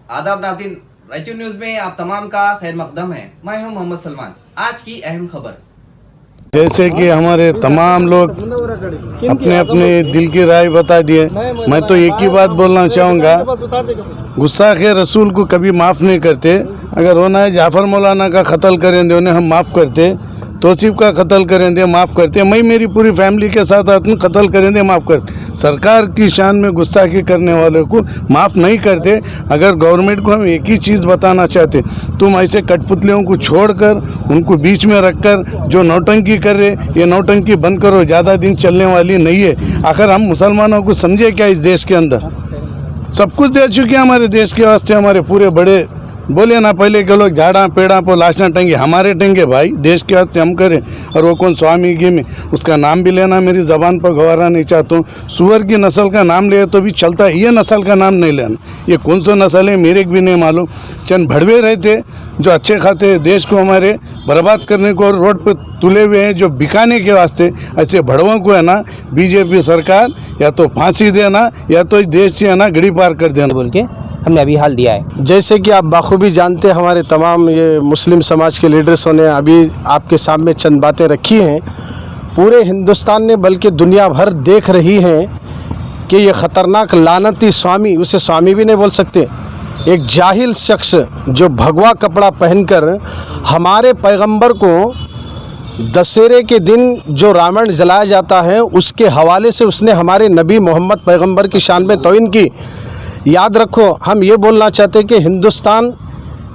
आदाब नाज़रीन, रायचूर न्यूज में आप तमाम का खैर मकदम है। मैं हूं मोहम्मद सलमान। आज की अहम खबर, जैसे कि हमारे तमाम लोग अपने अपने दिल की राय बता दिए। मैं तो एक ही बात बोलना चाहूँगा, गुस्ताखे रसूल को कभी माफ़ नहीं करते। अगर होना है जाफ़र मौलाना का कत्ल करेंगे उन्हें हम माफ़ करते, तौसीफ का कत्ल करेंगे माफ़ करते, मैं मेरी पूरी फैमिली के साथ आदमी कत्ल करेंगे माफ़ करते। सरकार की शान में गुस्ताखी करने वाले को माफ़ नहीं करते। अगर गवर्नमेंट को हम एक ही चीज़ बताना चाहते, तुम ऐसे कठपुतलियों को छोड़कर उनको बीच में रखकर जो नौटंकी कर रहे, ये नौटंकी बंद करो, ज़्यादा दिन चलने वाली नहीं है। आखिर हम मुसलमानों को समझे क्या, इस देश के अंदर सब कुछ दे चुके हैं हमारे देश के वास्ते। हमारे पूरे बड़े बोले ना पहले के लोग झाड़ा पेड़ा पर लाशना टंगे, हमारे टंगे भाई देश के वास्ते हम करें। और वो कौन स्वामी की में उसका नाम भी लेना मेरी ज़बान पर गवारा नहीं चाहता हूँ। सुअर की नस्ल का नाम ले तो भी चलता है, ये नस्ल का नाम नहीं लेना। ये कौन सा नस्ल है मेरे को भी नहीं मालूम। चंद भड़वे रहते जो अच्छे खाते देश को हमारे बर्बाद करने को और रोड पर तुले हुए हैं जो बिकाने के वास्ते, ऐसे भड़वों को है ना बीजेपी सरकार या तो फांसी देना या तो देश से है ना गड़ी पार कर देना बोल के हमने अभी हाल दिया है। जैसे कि आप बाखूबी जानते हैं, हमारे तमाम ये मुस्लिम समाज के लीडर्सों ने अभी आपके सामने चंद बातें रखी हैं। पूरे हिंदुस्तान ने बल्कि दुनिया भर देख रही हैं कि ये ख़तरनाक लानती स्वामी, उसे स्वामी भी नहीं बोल सकते, एक जाहिल शख्स जो भगवा कपड़ा पहनकर हमारे पैगंबर को दशहरे के दिन जो रावण जलाया जाता है उसके हवाले से उसने हमारे नबी मोहम्मद पैगंबर की शान में तौहीन की। याद रखो, हम ये बोलना चाहते हैं कि हिंदुस्तान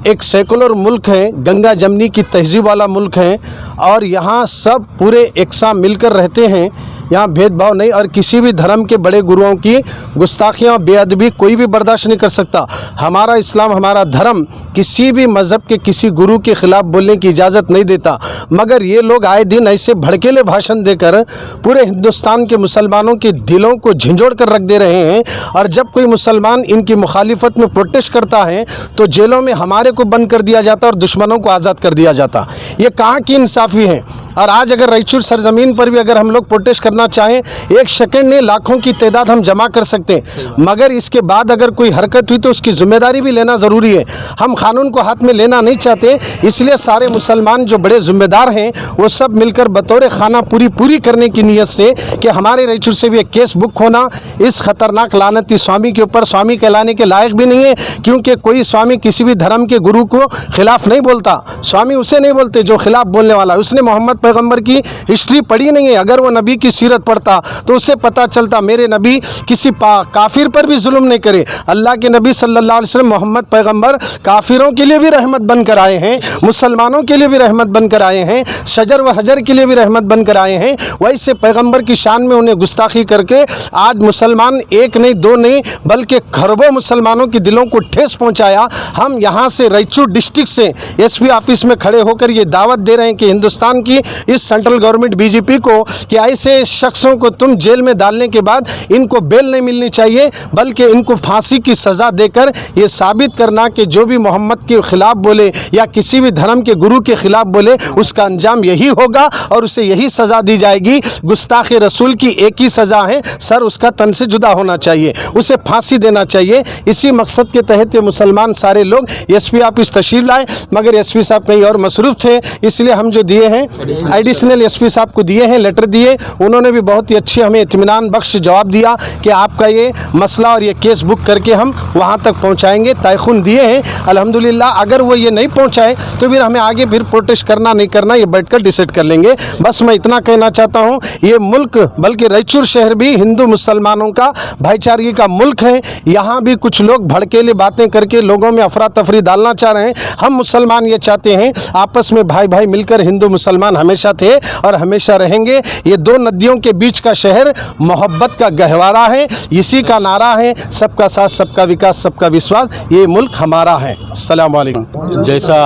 एक सेकुलर मुल्क है, गंगा जमनी की तहजीब वाला मुल्क है और यहाँ सब पूरे एक साथ मिलकर रहते हैं। यहाँ भेदभाव नहीं और किसी भी धर्म के बड़े गुरुओं की गुस्ताखियाँ बेअदबी कोई भी बर्दाश्त नहीं कर सकता। हमारा इस्लाम, हमारा धर्म किसी भी मज़हब के किसी गुरु के ख़िलाफ़ बोलने की इजाज़त नहीं देता। मगर ये लोग आए दिन ऐसे भड़केले भाषण देकर पूरे हिंदुस्तान के मुसलमानों के दिलों को झंझोड़ कर रख दे रहे हैं। और जब कोई मुसलमान इनकी मुखालिफत में प्रोटेस्ट करता है तो जेलों में हमारे को बंद कर दिया जाता और दुश्मनों को आज़ाद कर दिया जाता। ये कहाँ की इंसाफ़ी है। और आज अगर रायचूर सरजमीन पर भी अगर हम लोग प्रोटेस्ट करना चाहें, एक सेकंड में लाखों की तादाद हम जमा कर सकते हैं, मगर इसके बाद अगर कोई हरकत हुई तो उसकी जिम्मेदारी भी लेना ज़रूरी है। हम कानून को हाथ में लेना नहीं चाहते, इसलिए सारे मुसलमान जो बड़े जिम्मेदार हैं वो सब मिलकर बतौर खाना पूरी करने की नीयत से कि हमारे रायचूर से भी एक केस बुक होना इस खतरनाक लानती स्वामी के ऊपर। स्वामी कहलाने के लायक भी नहीं है, क्योंकि कोई स्वामी किसी भी धर्म के गुरु को खिलाफ नहीं बोलता। स्वामी उसे नहीं बोलते जो खिलाफ बोलने वाला, उसने मोहम्मद पैगंबर की हिस्ट्री पढ़ी नहीं है। अगर वो नबी की सीरत पढ़ता तो उससे पता चलता मेरे नबी किसी काफिर पर भी जुल्म नहीं करे। अल्लाह के नबी सल्लल्लाहु अलैहि वसल्लम मोहम्मद पैगंबर काफिरों के लिए भी रहमत बनकर आए हैं, मुसलमानों के लिए भी रहमत बनकर आए हैं, शजर व हजर के लिए भी रहमत बनकर आए हैं। वैसे पैगंबर की शान में उन्हें गुस्ताखी करके आज मुसलमान एक नहीं दो नहीं बल्कि खरबों मुसलमानों के दिलों को ठेस पहुंचाया। हम यहाँ से रायचूर डिस्ट्रिक्ट से एसपी ऑफिस में खड़े होकर ये दावत दे रहे हैं कि हिंदुस्तान की इस सेंट्रल गवर्नमेंट बीजेपी को कि ऐसे शख्सों को तुम जेल में डालने के बाद इनको बेल नहीं मिलनी चाहिए, बल्कि इनको फांसी की सज़ा देकर ये साबित करना कि जो भी मोहम्मद के ख़िलाफ़ बोले या किसी भी धर्म के गुरु के ख़िलाफ़ बोले उसका अंजाम यही होगा और उसे यही सज़ा दी जाएगी। गुस्ताखे रसूल की एक ही सज़ा है, सर उसका तन से जुदा होना चाहिए, उसे फांसी देना चाहिए। इसी मकसद के तहत ये मुसलमान सारे लोग एसपी ऑफिस तशरीफ लाए, मगर एसपी साहब कहीं और मसरूफ़ थे, इसलिए हम जो दिए हैं एडिशनल एसपी साहब को दिए हैं, लेटर दिए, उन्होंने भी बहुत ही अच्छे हमें इत्मीनान बख्श जवाब दिया कि आपका ये मसला और ये केस बुक करके हम वहाँ तक पहुँचाएँगे। तयखुन दिए हैं अल्हम्दुलिल्लाह। अगर वो ये नहीं पहुँचाए तो फिर हमें आगे फिर प्रोटेस्ट करना नहीं करना ये बैठकर डिसाइड कर लेंगे। बस मैं इतना कहना चाहता हूँ, ये मुल्क बल्कि रायचूर शहर भी हिंदू मुसलमानों का भाईचारे का मुल्क है। यहाँ भी कुछ लोग भड़केले बातें करके लोगों में अफरा तफरी डालना चाह रहे हैं। हम मुसलमान ये चाहते हैं आपस में भाई भाई मिलकर, हिंदू मुसलमान हमेशा थे और हमेशा रहेंगे। ये दो नदियों के बीच का शहर मोहब्बत का गहवारा है, इसी का नारा है सबका साथ सबका विकास सबका विश्वास, ये मुल्क हमारा है। अस्सलाम वालेकुम। जैसा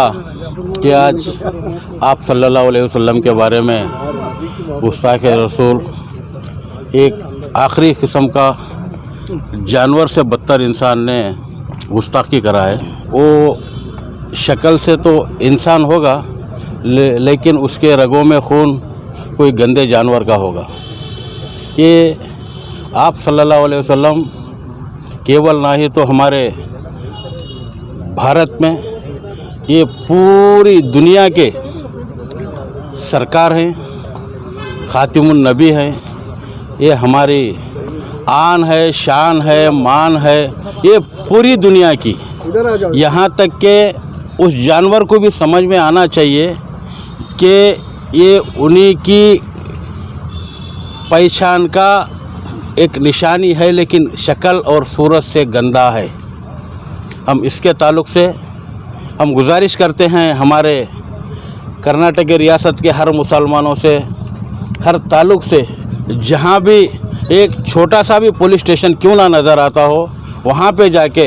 कि आज आप सल्लल्लाहु अलैहि वसल्लम के बारे में गुस्ताख रसूल एक आखिरी किस्म का जानवर से बदतर इंसान ने गुस्ताखी करा है। वो शक्ल से तो इंसान होगा लेकिन उसके रगों में खून कोई गंदे जानवर का होगा। ये आप सल्लल्लाहु अलैहि वसल्लम केवल ना ही तो हमारे भारत में ये पूरी दुनिया के सरकार हैं, खातिमुन नबी हैं, ये हमारी आन है, शान है, मान है, ये पूरी दुनिया की। यहाँ तक के उस जानवर को भी समझ में आना चाहिए कि ये उन्हीं की पहचान का एक निशानी है, लेकिन शक्ल और सूरत से गंदा है। हम इसके ताल्लुक़ से हम गुजारिश करते हैं हमारे कर्नाटक की रियासत के हर मुसलमानों से, हर ताल्लुक़ से, जहाँ भी एक छोटा सा भी पुलिस स्टेशन क्यों ना नज़र आता हो, वहाँ पे जाके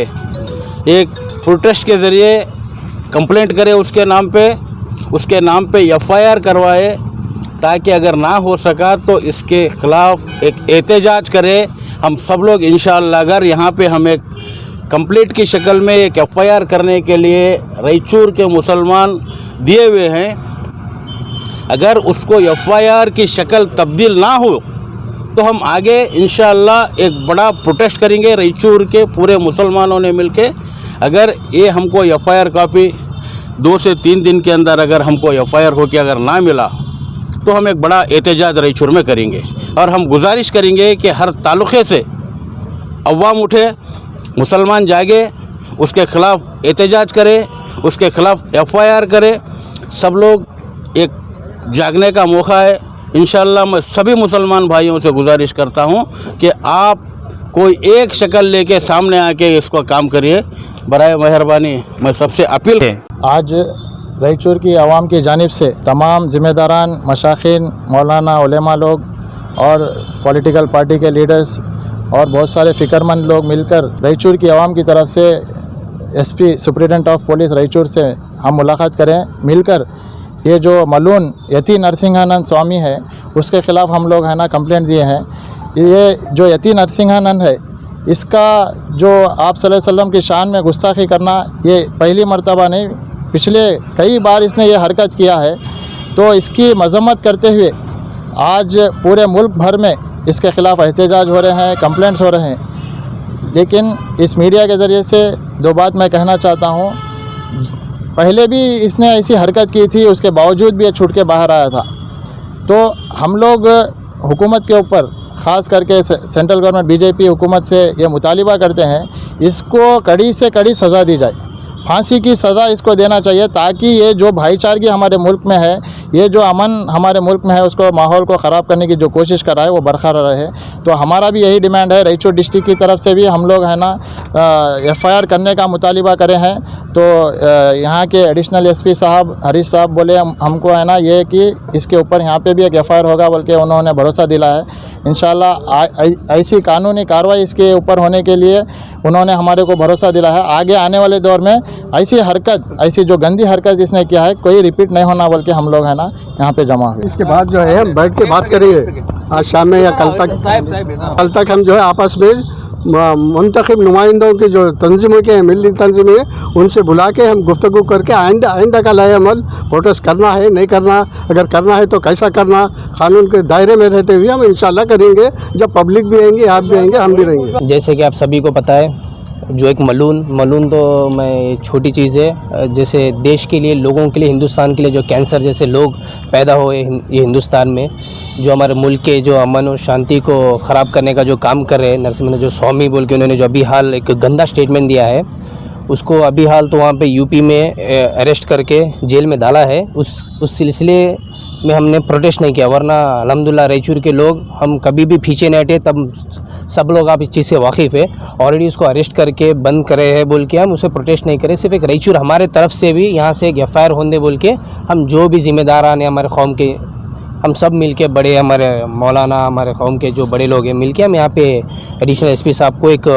एक प्रोटेस्ट के ज़रिए कंप्लेंट करे, उसके नाम पे एफआईआर करवाए, ताकि अगर ना हो सका तो इसके ख़िलाफ़ एक एहतजाज करे। हम सब लोग इंशाअल्लाह अगर यहाँ पे हम एक कंप्लीट की शक्ल में एक एफआईआर करने के लिए रायचूर के मुसलमान दिए हुए हैं, अगर उसको एफआईआर की शक्ल तब्दील ना हो तो हम आगे इंशाअल्लाह एक बड़ा प्रोटेस्ट करेंगे रायचूर के पूरे मुसलमानों ने मिलके। अगर ये हमको एफआईआर कॉपी 2 से 3 दिन के अंदर अगर हमको एफआईआर होकर अगर ना मिला तो हम एक बड़ा एहतजाज रायचूर में करेंगे, और हम गुजारिश करेंगे कि हर तालुक़े से अवाम उठे, मुसलमान जागे, उसके ख़िलाफ़ एहतजाज करे, उसके ख़िलाफ़ एफआईआर करे। सब लोग एक जागने का मौका है। इंशाअल्लाह मैं सभी मुसलमान भाइयों से गुजारिश करता हूं कि आप कोई एक शक्ल लेके सामने आके इसको काम करिए, बराए मेहरबानी मैं सबसे अपील है। आज रायचूर की आवाम की जानिब से तमाम ज़िम्मेदारान, मशाखिन, मौलाना, उलेमा लोग और पॉलिटिकल पार्टी के लीडर्स और बहुत सारे फ़िक्रमंद लोग मिलकर रायचूर की आवाम की तरफ से SP superintendent of police Raichur से हम मुलाकात करें, मिलकर ये जो मलून यति नरसिंहानंद स्वामी है उसके ख़िलाफ़ हम लोग है ना कंप्लेंट दिए हैं। ये जो यति नरसिंहानंद है, इसका जो आप सल्लल्लाहु अलैहि वसल्लम की शान में गुस्ताखी करना ये पहली मर्तबा नहीं, पिछले कई बार इसने ये हरकत किया है। तो इसकी मजम्मत करते हुए आज पूरे मुल्क भर में इसके ख़िलाफ़ एहतजाज हो रहे हैं, कंप्लेंट्स हो रहे हैं। लेकिन इस मीडिया के ज़रिए से 2 बात मैं कहना चाहता हूँ। पहले भी इसने ऐसी हरकत की थी, उसके बावजूद भी ये छूट के बाहर आया था। तो हम लोग हुकूमत के ऊपर, ख़ास करके सेंट्रल गवर्नमेंट बीजेपी हुकूमत से ये मुतालिबा करते हैं, इसको कड़ी से कड़ी सज़ा दी जाए, फांसी की सज़ा इसको देना चाहिए, ताकि ये जो भाईचारगी हमारे मुल्क में है, ये जो अमन हमारे मुल्क में है, उसको माहौल को ख़राब करने की जो कोशिश कर रहा है वो बरकरार रहे। तो हमारा भी यही डिमांड है। रायचूर डिस्ट्रिक्ट की तरफ से भी हम लोग है ना एफआईआर करने का मुतालिबा करे हैं। तो यहाँ के एडिशनल एसपी साहब हरीश साहब बोले हमको है ना ये कि इसके ऊपर यहाँ पे भी एक एफआईआर होगा, बल्कि उन्होंने भरोसा दिला है। इंशाल्लाह ऐसी कानूनी कार्रवाई इसके ऊपर होने के लिए उन्होंने हमारे को भरोसा दिला है। आगे आने वाले दौर में ऐसी हरकत, ऐसी जो गंदी हरकत जिसने किया है, कोई रिपीट नहीं होना, बल्कि हम लोग है ना यहाँ पे जमा हुए। इसके बाद जो है हम बैठ के बात करेंगे, आज शाम में या कल तक हम जो है आपस में मुंतखब नुमाइंदों की जो तंजीमों के मिली तंजीमें, उनसे बुला के हम गुफ्तगू करके आइंदा का लाए अमल प्रोटेस्ट करना है नहीं करना, अगर करना है तो कैसा करना, कानून के दायरे में रहते हुए हम इंशाल्लाह करेंगे। जब पब्लिक भी आएंगे, आप भी आएंगे, हम भी रहेंगे। जैसे कि आप सभी को पता है, जो एक मलून तो मैं छोटी चीज़ है। जैसे देश के लिए, लोगों के लिए, हिंदुस्तान के लिए जो कैंसर जैसे लोग पैदा हुए ये हिंदुस्तान में, जो हमारे मुल्क के जो अमन और शांति को ख़राब करने का जो काम कर रहे हैं, नरसिम्हा जो स्वामी बोल के उन्होंने जो अभी हाल एक गंदा स्टेटमेंट दिया है, उसको अभी हाल तो वहाँ पे यूपी में अरेस्ट करके जेल में डाला है। उस सिलसिले में हमने प्रोटेस्ट नहीं किया, वरना अल्हम्दुलिल्लाह रायचूर के लोग हम कभी भी पीछे नहीं हटे। तब सब लोग आप इस चीज़ से वाकिफ़ है, ऑलरेडी उसको अरेस्ट करके बंद करे हैं बोल के हम उसे प्रोटेस्ट नहीं करें। सिर्फ एक रायचूर हमारे तरफ से भी यहाँ से एक एफआईआर होने बोल के हम जो भी ज़िम्मेदार हैं हमारे कौम के, हम सब मिल के, बड़े हमारे मौलाना, हमारे कौम के जो बड़े लोग हैं, मिल के हम यहाँ पे एडिशनल एसपी साहब को एक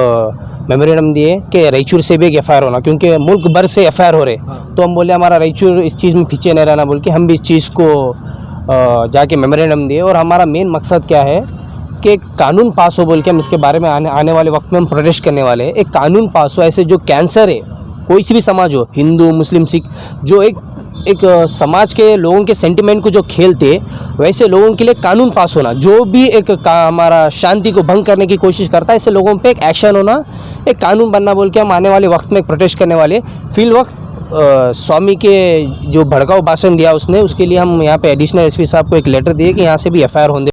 मेमोरेंडम दिए कि रायचूर से भी एक एफआईआर होना, क्योंकि मुल्क भर से एफआईआर हो रहे। तो हम बोले हमारा रायचूर इस चीज़ में पीछे नहीं रहना बोल के हम भी इस चीज़ को जाके मेमोरेंडम दिए। और हमारा मेन मकसद क्या है कि कानून पास हो बोल के हम इसके बारे में आने वाले वक्त में हम प्रोटेस्ट करने वाले हैं। एक कानून पास हो, ऐसे जो कैंसर है, कोई सी भी समाज हो, हिंदू, मुस्लिम, सिख, जो एक एक समाज के लोगों के सेंटिमेंट को जो खेलते, वैसे लोगों के लिए कानून पास होना, जो भी एक हमारा शांति को भंग करने की कोशिश करता है, ऐसे लोगों पे एक एक्शन होना, एक कानून बनना बोल के हम आने वाले वक्त में एक प्रोटेस्ट करने वाले। फिल वक्त स्वामी के जो भड़काऊ भाषण दिया उसने, उसके लिए हम यहाँ पे एडिशनल एसपी साहब को एक लेटर दिए कि यहाँ से भी FIR होने